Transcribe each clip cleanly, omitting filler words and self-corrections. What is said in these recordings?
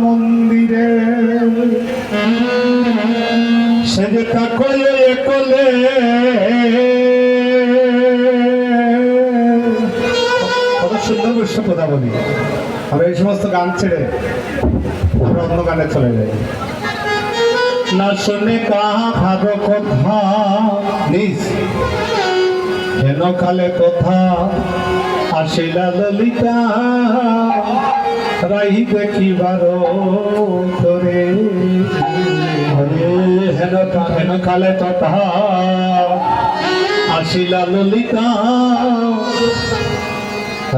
মন্দিরে সে যে কলে কলে কত সুন্দর বৈশ্য কথা বলি। আমরা এই সমস্ত গান ছেড়ে আমরা অন্য গানে চলে যাই। না শুনে কাহার কথা নিজ হেন কালে কথা আসিলা ললিতা রাই দেখিবার তোরে হেন কালে কথা আসিলা ললিতা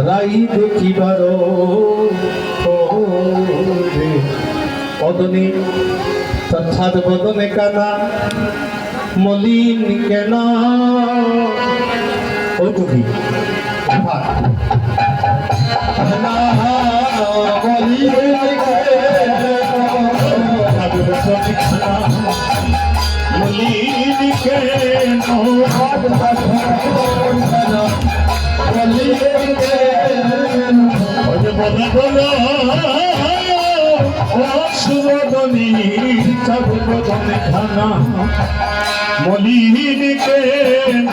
রাই দেখিবার তোরে অদনি তৎসাদ বদনে কানা মলিন কেন ওটুকি সুরদনী চাবদনে খানা মলিন কেন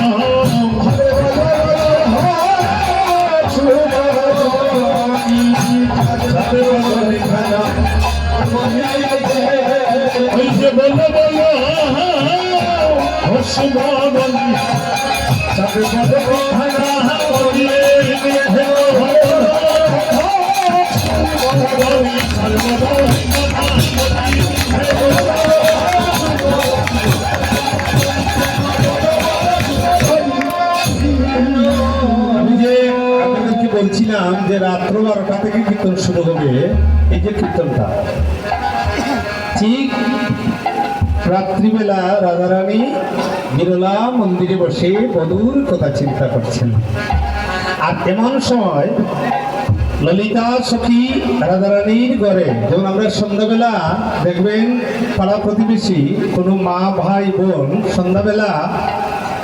ওই যে বলো বলো সুরদনী চাবদনে খানা বলছিলাম যে রাত্র 12টা থেকে কীর্তন শুরু হবে। এই যে কীর্তনটা ঠিক রাত্রিবেলা রাধারানী বিরলা মন্দিরে বসে বধূর কথা চিন্তা করছেন। আর এমন সময় ললিতা সখী রাধারানীর ঘরে, যেমন আমরা সন্ধ্যাবেলা দেখবেন পাড়া প্রতিবেশী কোনো মা ভাই বোন সন্ধ্যাবেলা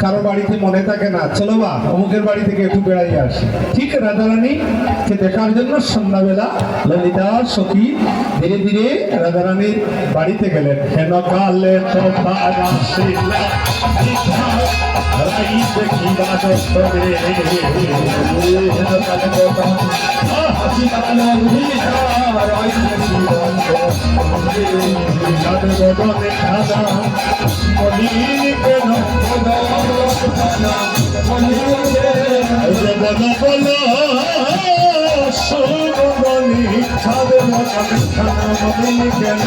কারো বাড়িতে মনে থাকে না, চলো বা অমুকের বাড়ি থেকে একটু বেড়াইয়ে আসি। ঠিক রাধারানীকে দেখার জন্য সন্ধ্যাবেলা ললিতা সখী ধীরে ধীরে রাধারানীর বাড়িতে গেলেন। হেন কালে তো কেন